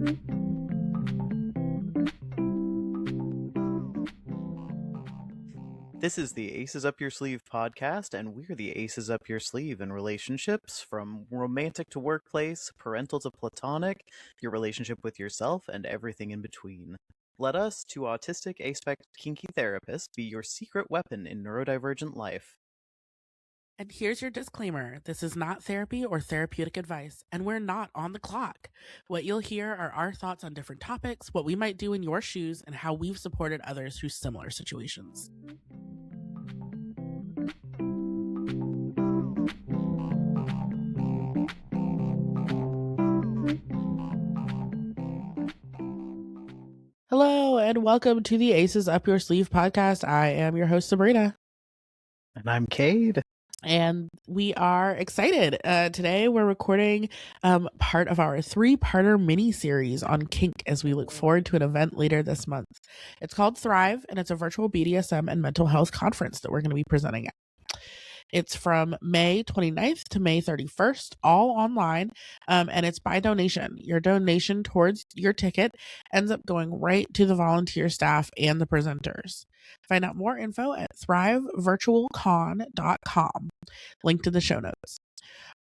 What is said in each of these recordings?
This is the Aces Up Your Sleeve podcast, and we're the Aces Up Your Sleeve in relationships, from romantic to workplace, parental to platonic, your relationship with yourself, and everything in between. Let us, two autistic, aspect, kinky therapists, be your secret weapon in neurodivergent life. And here's your disclaimer. This is not therapy or therapeutic advice, and we're not on the clock. What you'll hear are our thoughts on different topics, what we might do in your shoes, and how we've supported others through similar situations. Hello, and welcome to the Aces Up Your Sleeve podcast. I am your host, Sabrina. And I'm Cade. And we are excited. Today we're recording part of our 3-parter mini-series on kink as we look forward to an event later this month. It's called Thrive, and it's a virtual BDSM and mental health conference that we're going to be presenting at. It's from May 29th to May 31st, all online, and it's by donation. Your donation towards your ticket ends up going right to the volunteer staff and the presenters. Find out more info at thrivevirtualcon.com. Link to the show notes.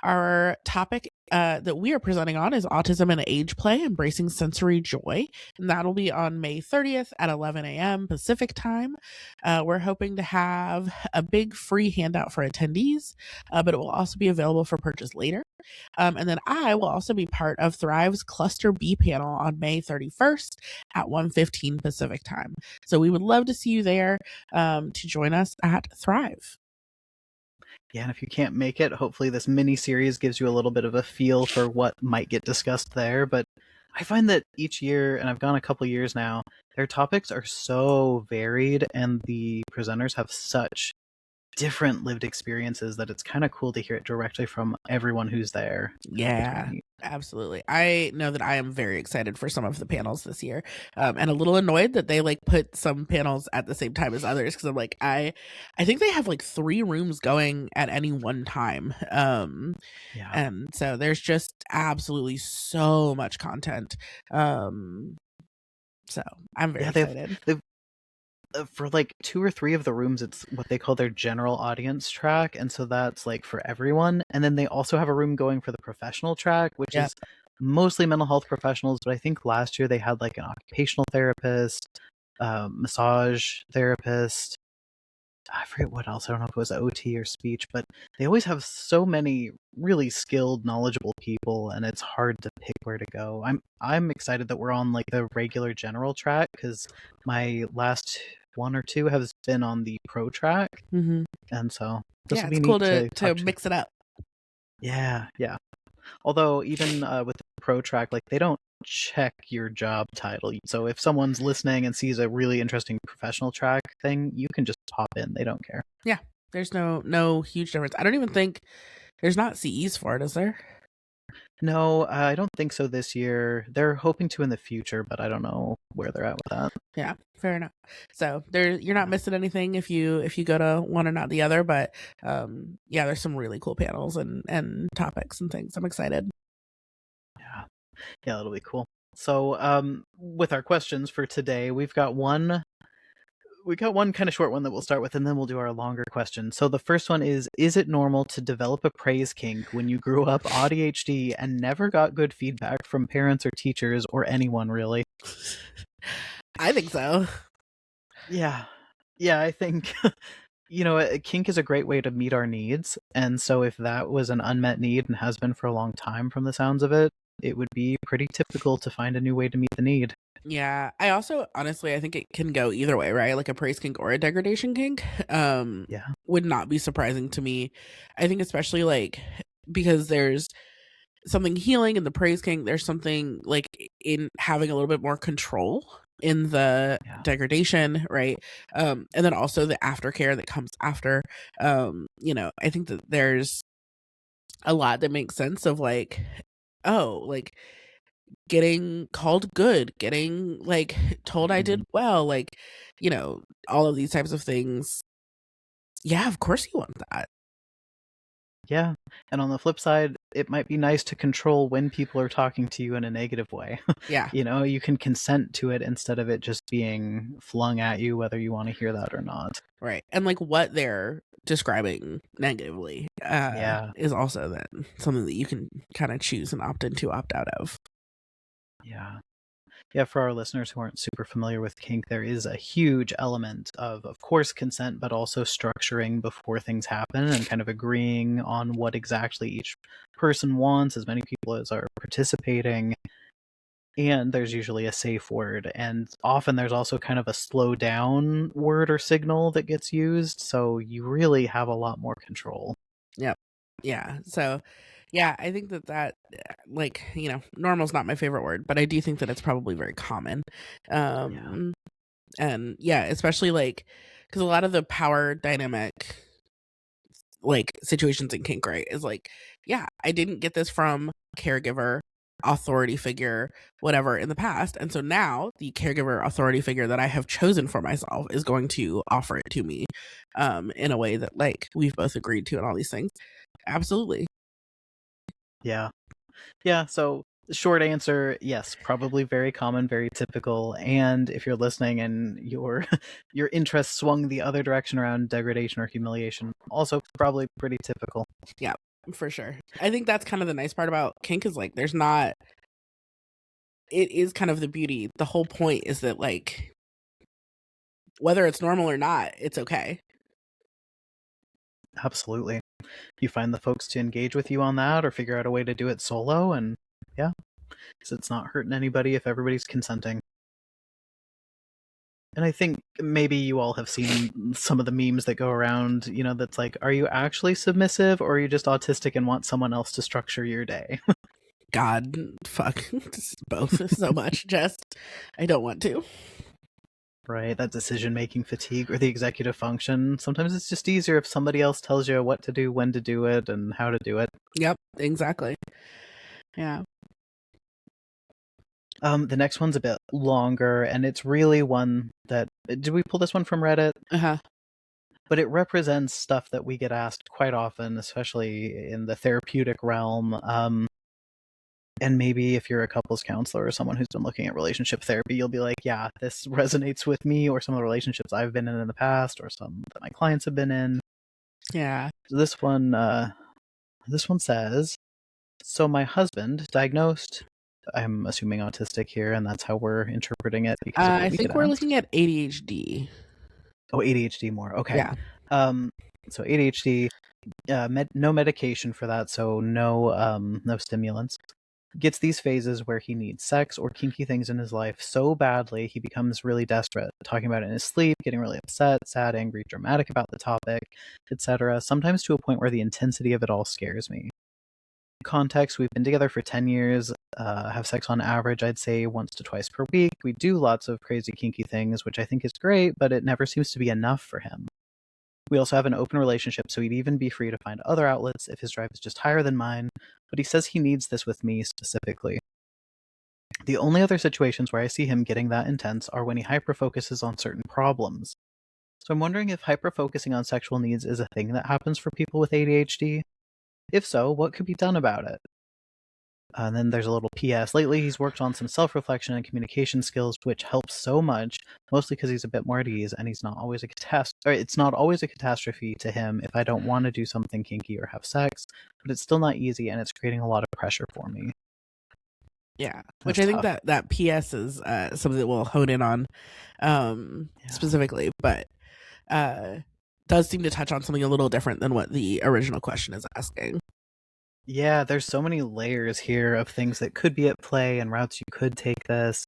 Our topic that we are presenting on is autism and age play, embracing sensory joy. And that'll be on May 30th at 11 a.m. Pacific time. We're hoping to have a big free handout for attendees, but it will also be available for purchase later. And then I will also be part of Thrive's Cluster B panel on May 31st at 1:15 Pacific time. So we would love to see you there to join us at Thrive. Yeah, and if you can't make it, hopefully this mini-series gives you a little bit of a feel for what might get discussed there. But I find that each year, and I've gone a couple years now, their topics are so varied and the presenters have such different lived experiences that it's kind of cool to hear it directly from everyone who's there. Yeah, absolutely. I know that I am very excited for some of the panels this year, and a little annoyed that they put some panels at the same time as others, because I'm I think they have 3 rooms going at any one time. And so there's just absolutely so much content. So I'm very excited. For 2 or 3 of the rooms, it's what they call their general audience track, and so that's for everyone. And then they also have a room going for the professional track, which is mostly mental health professionals, but I think last year they had an occupational therapist, massage therapist, I forget what else. I don't know if it was OT or speech, but they always have so many really skilled, knowledgeable people, and it's hard to pick where to go. I'm excited that we're on the regular general track, because my last 1 or 2 has been on the pro track, and so this will be it's neat cool to mix it up. Yeah. Although even with the pro track, they don't check your job title. So if someone's listening and sees a really interesting professional track thing, you can just pop in. They don't care. Yeah, there's no huge difference. I don't even think there's not CEs for it, is there? No, I don't think so this year. They're hoping to in the future, but I don't know where they're at with that. Yeah, fair enough. So you're not missing anything if you go to one and not the other, but yeah, there's some really cool panels and topics and things. I'm excited. Yeah, that'll be cool. So with our questions for today, we've got one kind of short one that we'll start with, and then we'll do our longer question. So the first one is it normal to develop a praise kink when you grew up AuDHD and never got good feedback from parents or teachers or anyone, really? I think so. Yeah, I think kink is a great way to meet our needs, and so if that was an unmet need and has been for a long time from the sounds of it, it would be pretty typical to find a new way to meet the need. Yeah, I also honestly I think it can go either way, right? Like a praise kink or a degradation kink would not be surprising to me. I think especially because there's something healing in the praise kink, there's something in having a little bit more control in the degradation, right? And then also the aftercare that comes after. I think that there's a lot that makes sense of getting called good, getting told I did well, all of these types of things. Yeah, of course you want that. Yeah. And on the flip side, it might be nice to control when people are talking to you in a negative way. Yeah. You can consent to it instead of it just being flung at you, whether you want to hear that or not. Right. And like what they're describing negatively is also then something that you can kind of choose and opt into, opt out of. Yeah. Yeah, for our listeners who aren't super familiar with kink, there is a huge element of course, consent, but also structuring before things happen and kind of agreeing on what exactly each person wants, as many people as are participating. And there's usually a safe word, and often there's also kind of a slow down word or signal that gets used, so you really have a lot more control. Yep. Yeah. So, yeah, I think that like, normal's not my favorite word, but I do think that it's probably very common. And yeah, especially like because a lot of the power dynamic like situations in kink, right, is like, yeah, I didn't get this from a caregiver, authority figure, whatever in the past. And so now the caregiver authority figure that I have chosen for myself is going to offer it to me in a way that like we've both agreed to and all these things. Absolutely. Yeah. Yeah, so short answer, yes, probably very common, very typical. And if you're listening and your your interest swung the other direction around degradation or humiliation, also probably pretty typical. Yeah, for sure. I think that's kind of the nice part about kink is like there's not it is kind of the beauty. The whole point is that like whether it's normal or not, it's okay. Absolutely. You find the folks to engage with you on that or figure out a way to do it solo, and yeah, so it's not hurting anybody if everybody's consenting. And I think maybe you all have seen some of the memes that go around, that's like, are you actually submissive or are you just autistic and want someone else to structure your day? God, fuck, both so much. Just, I don't want to. Right, that decision-making fatigue or the executive function. Sometimes it's just easier if somebody else tells you what to do, when to do it, and how to do it. Yep, exactly. Yeah. The next one's a bit longer, and it's really one that... Did we pull this one from Reddit? Uh-huh. But it represents stuff that we get asked quite often, especially in the therapeutic realm. And maybe if you're a couples counselor or someone who's been looking at relationship therapy, you'll be like, yeah, this resonates with me, or some of the relationships I've been in the past, or some that my clients have been in. Yeah. So this one says, so my husband diagnosed, I'm assuming autistic here, and that's how we're interpreting it. Because I think we're looking at ADHD. Oh, ADHD more. Okay. Yeah. So ADHD, no medication for that, so no stimulants. Gets these phases where he needs sex or kinky things in his life so badly he becomes really desperate, talking about it in his sleep, getting really upset, sad, angry, dramatic about the topic, etc., sometimes to a point where the intensity of it all scares me. Context, we've been together for 10 years, have sex on average, I'd say, once to twice per week. We do lots of crazy kinky things, which I think is great, but it never seems to be enough for him. We also have an open relationship, so he'd even be free to find other outlets if his drive is just higher than mine, but he says he needs this with me specifically. The only other situations where I see him getting that intense are when he hyperfocuses on certain problems. So I'm wondering if hyperfocusing on sexual needs is a thing that happens for people with ADHD. If so, what could be done about it? And then there's a little PS. Lately, he's worked on some self-reflection and communication skills, which helps so much, mostly because he's a bit more at ease, and he's not always it's not always a catastrophe to him if I don't want to do something kinky or have sex, but it's still not easy, and it's creating a lot of pressure for me. Yeah, which I think that PS is something that we'll hone in on specifically, but does seem to touch on something a little different than what the original question is asking. Yeah, there's so many layers here of things that could be at play and routes you could take this.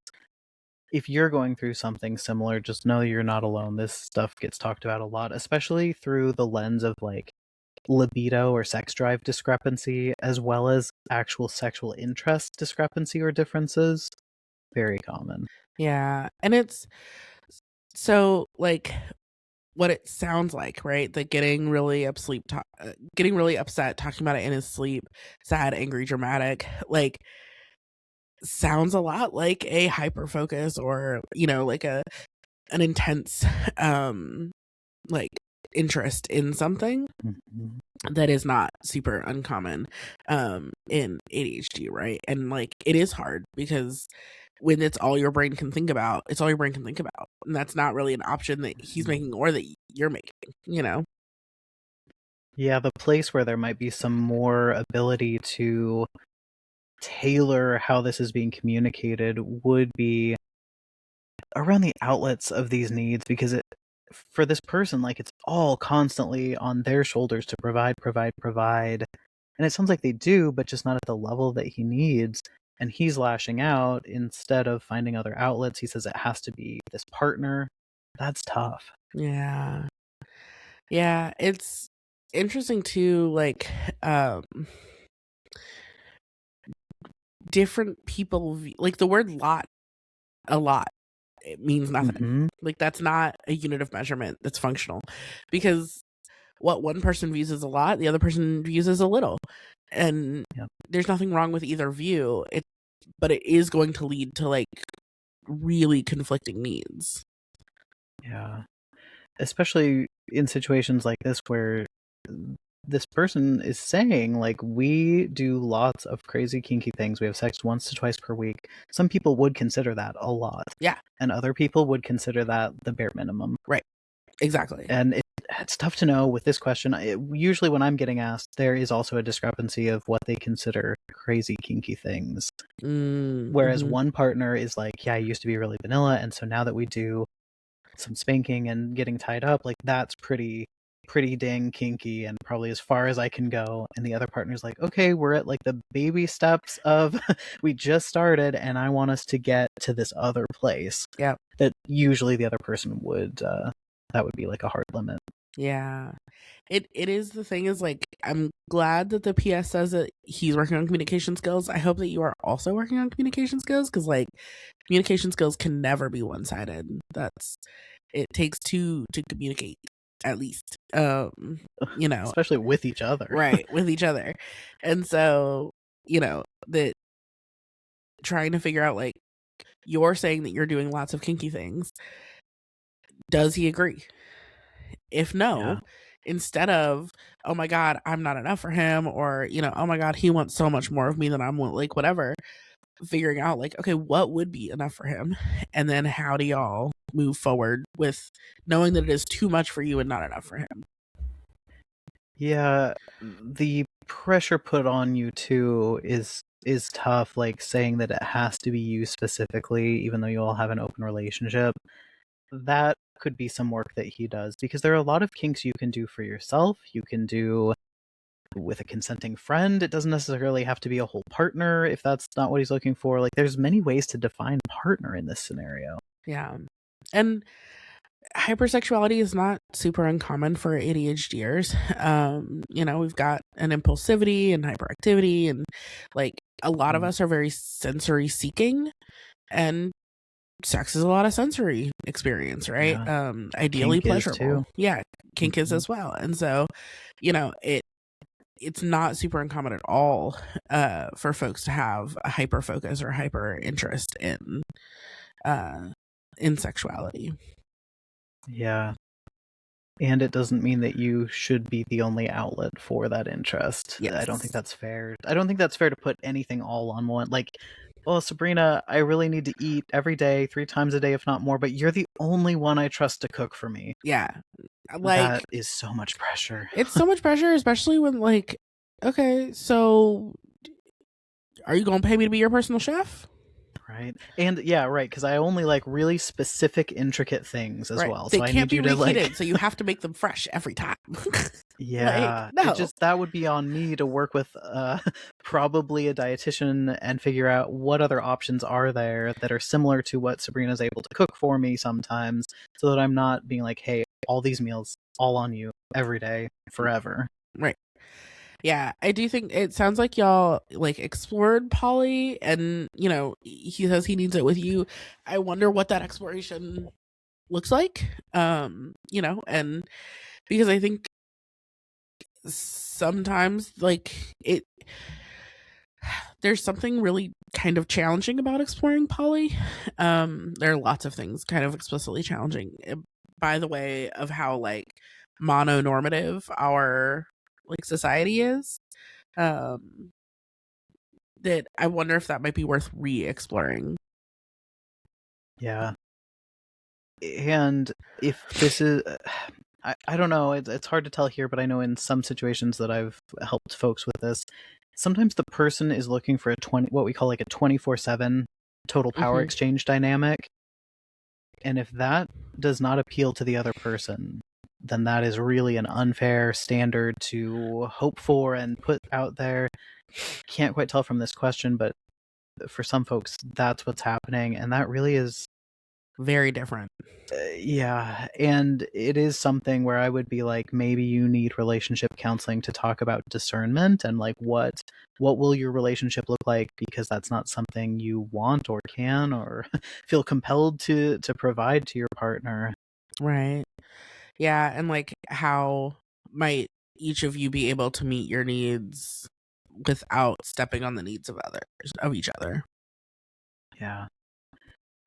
If you're going through something similar, just know you're not alone. This stuff gets talked about a lot, especially through the lens of like libido or sex drive discrepancy, as well as actual sexual interest discrepancy or differences. Very common. Yeah, and it's so like what it sounds like, right? That getting really upset talking about it in his sleep, sad, angry, dramatic, like sounds a lot like a hyperfocus or like an intense like interest in something that is not super uncommon in ADHD, right? And like it is hard because when it's all your brain can think about, it's all your brain can think about. And that's not really an option that he's making or that you're making, you know? Yeah, the place where there might be some more ability to tailor how this is being communicated would be around the outlets of these needs, because for this person, like, it's all constantly on their shoulders to provide. And it sounds like they do, but just not at the level that he needs. And he's lashing out instead of finding other outlets. He says it has to be this partner. That's tough. Yeah. Yeah. It's interesting too, like, different people, like the word a lot, it means nothing. Like that's not a unit of measurement that's functional, because what one person views as a lot, the other person views as a little. And there's nothing wrong with either view. But it is going to lead to like really conflicting needs. Yeah. Especially in situations like this where this person is saying, like, we do lots of crazy kinky things. We have sex once to twice per week. Some people would consider that a lot. Yeah. And other people would consider that the bare minimum. Right. Exactly. And it's tough to know with this question. Usually when I'm getting asked, there is also a discrepancy of what they consider crazy kinky things. Whereas one partner is like, yeah, I used to be really vanilla, and so now that we do some spanking and getting tied up, like, that's pretty dang kinky and probably as far as I can go. And the other partner's like, okay, we're at like the baby steps of we just started and I want us to get to this other place. Yeah. That usually the other person would that would be like a hard limit. Yeah. It is, the thing is, like, I'm glad that the PS says that he's working on communication skills. I hope that you are also working on communication skills, because like communication skills can never be one-sided. It takes two to communicate, at least. You know, especially with each other. Right, with each other. And so, you know, that trying to figure out, like, you're saying that you're doing lots of kinky things. Does he agree? If no, instead of, oh my God, I'm not enough for him, or, you know, oh my God, he wants so much more of me than I'm, like, whatever, figuring out like, okay, what would be enough for him? And then how do y'all move forward with knowing that it is too much for you and not enough for him? Yeah, the pressure put on you too is tough, like saying that it has to be you specifically, even though you all have an open relationship. That could be some work that he does, because there are a lot of kinks you can do for yourself. You can do with a consenting friend. It doesn't necessarily have to be a whole partner if that's not what he's looking for. Like, there's many ways to define partner in this scenario. Yeah. And hypersexuality is not super uncommon for ADHDers. You know, we've got an impulsivity and hyperactivity, and like a lot of us are very sensory seeking, and sex is a lot of sensory experience, right? Yeah. Ideally Kink pleasurable. Is too. Yeah, kink is as well. And so, you know, it's not super uncommon at all for folks to have a hyper focus or hyper interest in sexuality. Yeah. And it doesn't mean that you should be the only outlet for that interest. Yes. I don't think that's fair. I don't think that's fair to put anything all on one. Like, well, Sabrina, I really need to eat every day, 3 times a day, if not more, but you're the only one I trust to cook for me. Yeah. Like, that is so much pressure. It's so much pressure, especially when, like, okay, so are you going to pay me to be your personal chef? Right. And yeah, right, because I only like really specific, intricate things as well. They so can't I need be you to reheated, like, so you have to make them fresh every time. yeah, like, no. that would be on me to work with probably a dietitian and figure out what other options are there that are similar to what Sabrina's able to cook for me sometimes, so that I'm not being like, hey, all these meals all on you every day forever. Right. Yeah, I do think it sounds like y'all like explored poly, and you know, he says he needs it with you. I wonder what that exploration looks like. You know, and because I think sometimes like there's something really kind of challenging about exploring poly. There are lots of things kind of explicitly challenging, by the way, of how like mononormative our like society is. Um, that I wonder if that might be worth re-exploring. Yeah. And if this is, I don't know, it's hard to tell here, but I know in some situations that I've helped folks with this, sometimes the person is looking for what we call like a 24/7 total power exchange dynamic. And if that does not appeal to the other person, then that is really an unfair standard to hope for and put out there. Can't quite tell from this question, but for some folks, that's what's happening. And that really is very different. Yeah, and it is something where I would be like, maybe you need relationship counseling to talk about discernment and like what will your relationship look like, because that's not something you want or can or feel compelled to provide to your partner. Right. Yeah, and like how might each of you be able to meet your needs without stepping on the needs of each other? Yeah.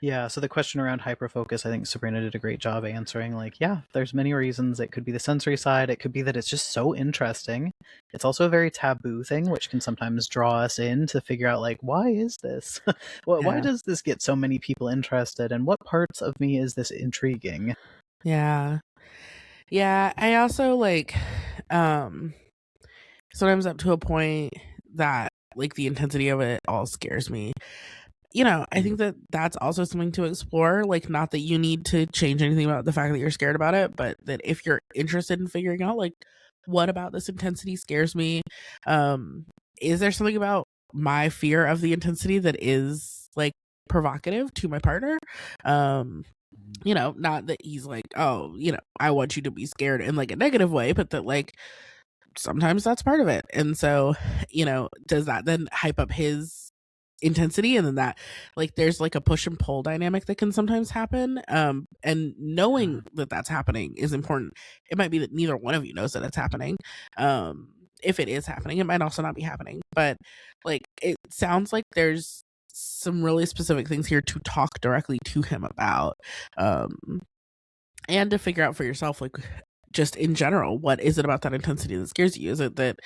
Yeah, so the question around hyperfocus, I think Sabrina did a great job answering. Like, yeah, there's many reasons. It could be the sensory side. It could be that it's just so interesting. It's also a very taboo thing, which can sometimes draw us in to figure out, like, why is this? Why does this get so many people interested? And what parts of me is this intriguing? Yeah. Yeah, I also like sometimes up to a point that like the intensity of it all scares me. You know, I think that that's also something to explore. Like, not that you need to change anything about the fact that you're scared about it, but that if you're interested in figuring out, like, what about this intensity scares me? Is there something about my fear of the intensity that is like provocative to my partner? You know, not that he's like, oh, you know, I want you to be scared in like a negative way, but that like sometimes that's part of it. And so, you know, does that then hype up his intensity? And then that like there's like a push and pull dynamic that can sometimes happen. And knowing that that's happening is important. It might be that neither one of you knows that it's happening. If it is happening, it might also not be happening. But like it sounds like there's some really specific things here to talk directly to him about. And to figure out for yourself, like, just in general, what is it about that intensity that scares you? Is it that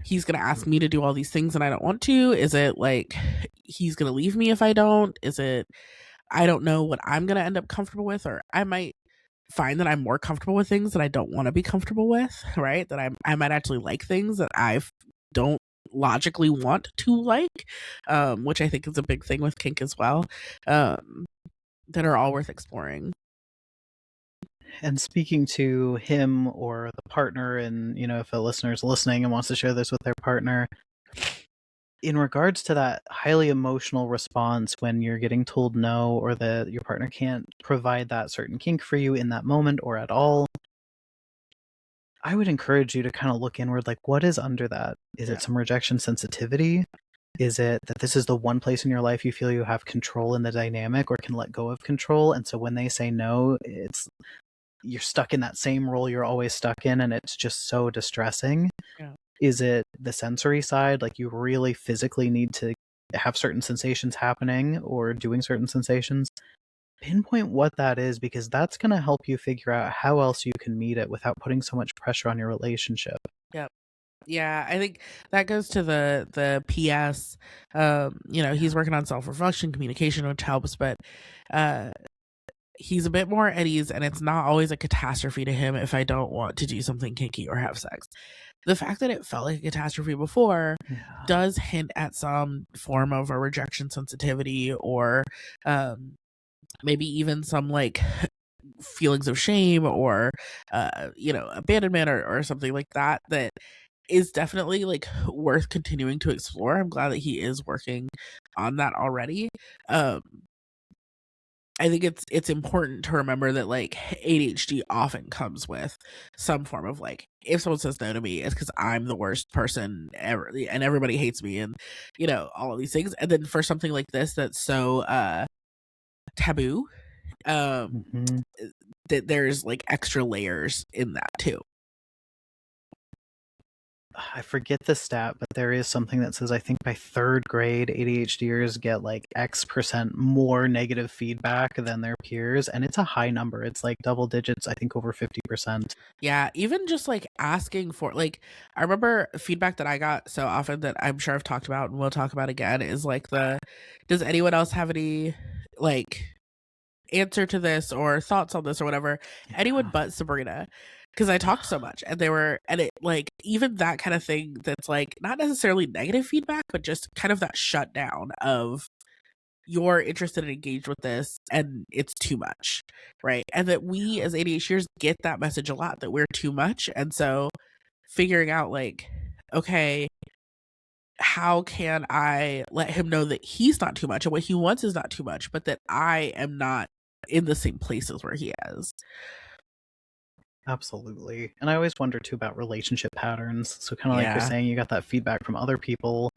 he's going to ask me to do all these things and I don't want to? Is it like he's going to leave me if I don't? Is it I don't know what I'm going to end up comfortable with, or I might find that I'm more comfortable with things that I don't want to be comfortable with, right? That I might actually like things that I don't logically want to like, which I think is a big thing with kink as well, that are all worth exploring. And speaking to him or the partner, and you know, if a listener is listening and wants to share this with their partner, in regards to that highly emotional response when you're getting told no, or that your partner can't provide that certain kink for you in that moment or at all, I would encourage you to kind of look inward, like, what is under that? Is it some rejection sensitivity? Is it that this is the one place in your life you feel you have control in the dynamic or can let go of control? And so when they say no, you're stuck in that same role you're always stuck in, and it's just so distressing. Yeah. Is it the sensory side, like you really physically need to have certain sensations happening or doing certain sensations? Pinpoint what that is, because that's going to help you figure out how else you can meet it without putting so much pressure on your relationship. Yep. Yeah, I think that goes to the PS. You know, he's working on self-reflection, communication, which helps, but he's a bit more at ease, and it's not always a catastrophe to him if I don't want to do something kinky or have sex. The fact that it felt like a catastrophe before does hint at some form of a rejection sensitivity, or maybe even some like feelings of shame, or you know, abandonment, or something like that, that is definitely like worth continuing to explore. I'm glad that he is working on that already. I think it's important to remember that like ADHD often comes with some form of like, if someone says no to me, it's because I'm the worst person ever and everybody hates me, and you know, all of these things. And then for something like this that's so taboo, that there's like extra layers in that too. I forget the stat, but there is something that says I think by third grade, ADHDers get like X% more negative feedback than their peers, and it's a high number. It's like double digits, I think over 50%. Yeah, even just like asking for, like, I remember feedback that I got so often that I'm sure I've talked about and we'll talk about again is like does anyone else have any like answer to this or thoughts on this or whatever? Anyone Yeah, but Sabrina, because I talked so much and it like even that kind of thing that's like not necessarily negative feedback, but just kind of that shutdown of you're interested and engaged with this and it's too much, right? And that we as ADHDers get that message a lot that we're too much. And so figuring out like, okay, how can I let him know that he's not too much and what he wants is not too much, but that I am not in the same places where he is. absolutely. And I always wonder too about relationship patterns. So kind of like you're Yeah. saying, you got that feedback from other people,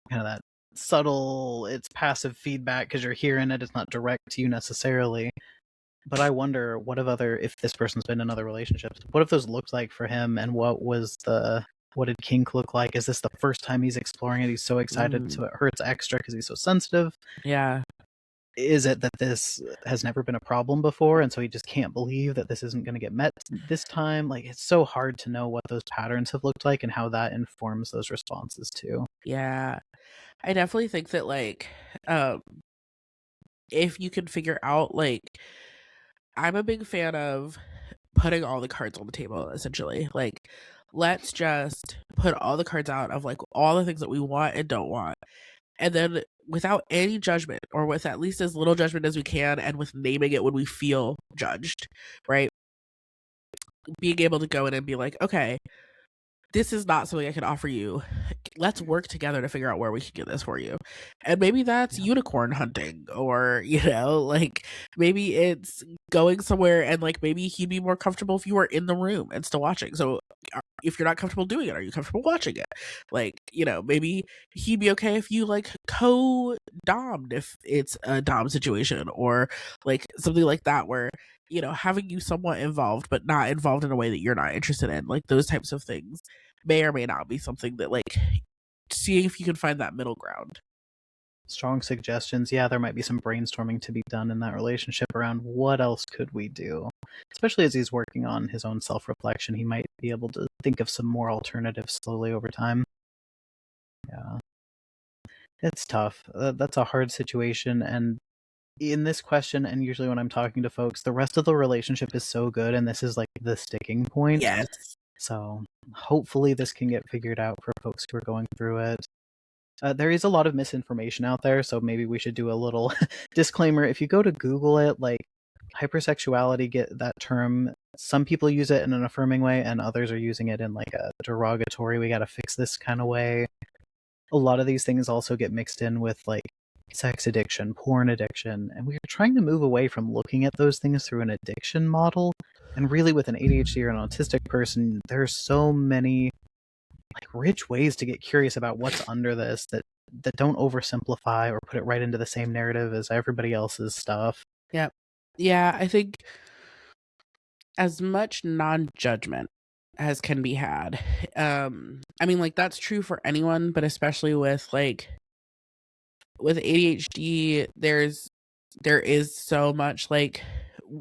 kind of that subtle, it's passive feedback because you're hearing it, it's not direct to you necessarily. But I wonder if this person's been in other relationships, what if those looked like for him, and what did kink look like? Is this the first time he's exploring it? He's so excited, so it hurts extra because he's so sensitive. Yeah. Is it that this has never been a problem before, and so he just can't believe that this isn't going to get met this time? Like, it's so hard to know what those patterns have looked like and how that informs those responses too. Yeah. I definitely think that like um if you can figure out like I'm a big fan of putting all the cards on the table essentially. Like let's just put all the cards out of like all the things that we want and don't want. And then without any judgment or with at least as little judgment as we can and with naming it when we feel judged, right? Being able to go in and be like, okay, this is not something I can offer you. Let's work together to figure out where we can get this for you. And maybe that's Yeah. unicorn hunting, or, like maybe it's going somewhere and like maybe he'd be more comfortable if you were in the room and still watching. So if you're not comfortable doing it, are you comfortable watching it? Like, maybe he'd be okay if you like co-domed if it's a dom situation or like something like that where having you somewhat involved, but not involved in a way that you're not interested in, like those types of things may or may not be something that like seeing if you can find that middle ground. Strong suggestions. Yeah, there might be some brainstorming to be done in that relationship around what else could we do. Especially as he's working on his own self-reflection, he might be able to think of some more alternatives slowly over time. Yeah, it's tough. That's a hard situation, and in this question, and usually when I'm talking to folks, the rest of the relationship is so good, and this is like the sticking point. Yes. So hopefully this can get figured out for folks who are going through it. There is a lot of misinformation out there, so maybe we should do a little disclaimer. If you go to Google it, like hypersexuality, get that term. Some people use it in an affirming way, and others are using it in like a derogatory, we gotta fix this kind of way. A lot of these things also get mixed in with like sex addiction, porn addiction, and we're trying to move away from looking at those things through an addiction model. And really, with an ADHD or an autistic person, there's so many like rich ways to get curious about what's under this that don't oversimplify or put it right into the same narrative as everybody else's stuff. Yep. Yeah, I think as much non-judgment as can be had. I mean, like that's true for anyone, but especially with ADHD, there is so much like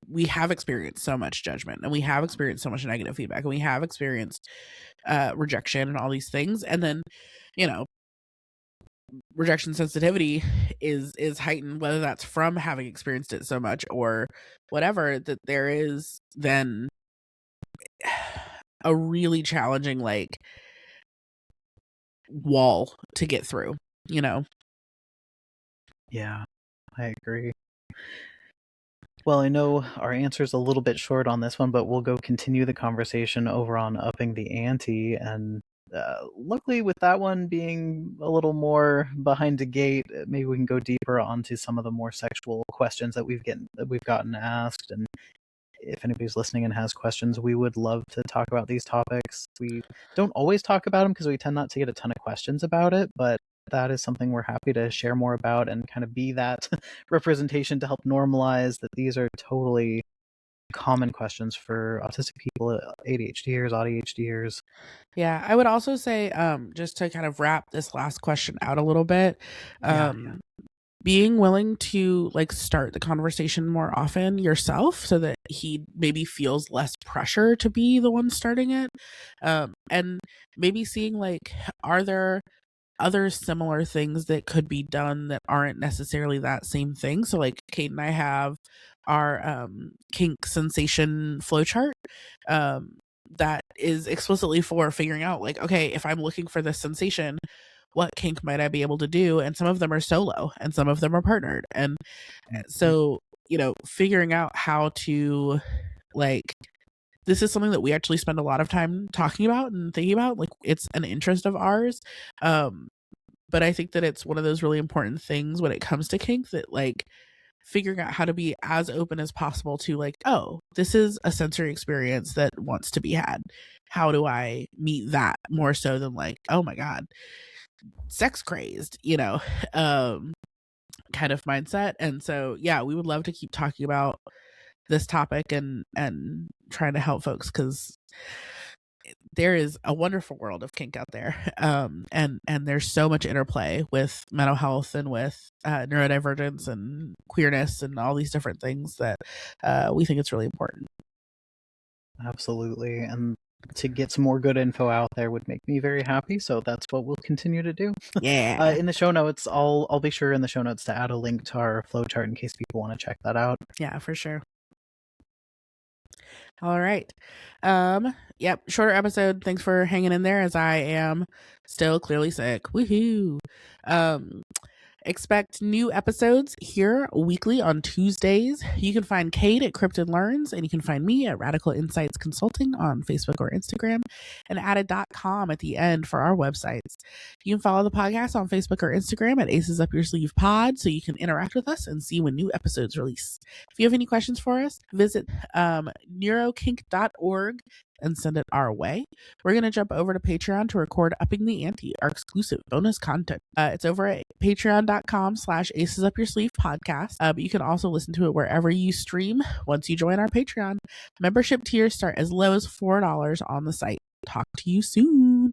we have experienced so much judgment and we have experienced so much negative feedback and we have experienced rejection and all these things. And then, you know, rejection sensitivity is heightened, whether that's from having experienced it so much or whatever, that there is then a really challenging like wall to get through, you know. Yeah, I agree. Well, I know our answer's a little bit short on this one, but we'll go continue the conversation over on upping the ante. And luckily, with that one being a little more behind the gate, maybe we can go deeper onto some of the more sexual questions that we've gotten asked. And if anybody's listening and has questions, we would love to talk about these topics. We don't always talk about them because we tend not to get a ton of questions about it, but that is something we're happy to share more about and kind of be that representation to help normalize that these are totally common questions for autistic people, ADHDers, AuDHDers. Yeah, I would also say, just to kind of wrap this last question out a little bit, being willing to like start the conversation more often yourself so that he maybe feels less pressure to be the one starting it. And maybe seeing like, are there other similar things that could be done that aren't necessarily that same thing? So like Kate and I have our kink sensation flowchart that is explicitly for figuring out like, okay, if I'm looking for this sensation, what kink might I be able to do? And some of them are solo and some of them are partnered. And so, figuring out how to like, this is something that we actually spend a lot of time talking about and thinking about. Like, it's an interest of ours. But I think that it's one of those really important things when it comes to kink that like figuring out how to be as open as possible to like, oh, this is a sensory experience that wants to be had. How do I meet that more so than like, oh my God, sex crazed, kind of mindset. And so, yeah, we would love to keep talking about this topic and trying to help folks because there is a wonderful world of kink out there. And there's so much interplay with mental health and with neurodivergence and queerness and all these different things that we think it's really important. Absolutely. And to get some more good info out there would make me very happy. So that's what we'll continue to do. Yeah. In the show notes, I'll be sure in the show notes to add a link to our flowchart in case people want to check that out. Yeah, for sure. All right. Yep, shorter episode. Thanks for hanging in there as I am still clearly sick. Woohoo. Expect new episodes here weekly on Tuesdays. You can find Kate at Cryptid Learns, and you can find me at Radical Insights Consulting on Facebook or Instagram, and added.com at the end for our websites. You can follow the podcast on Facebook or Instagram at Aces Up Your Sleeve Pod so you can interact with us and see when new episodes release. If you have any questions for us, visit neurokink.org and send it our way. We're going to jump over to Patreon to record Upping the Ante, our exclusive bonus content. It's over at patreon.com/Aces Up Your Sleeve podcast. But you can also listen to it wherever you stream once you join our Patreon. Membership tiers start as low as $4 on the site. Talk to you soon.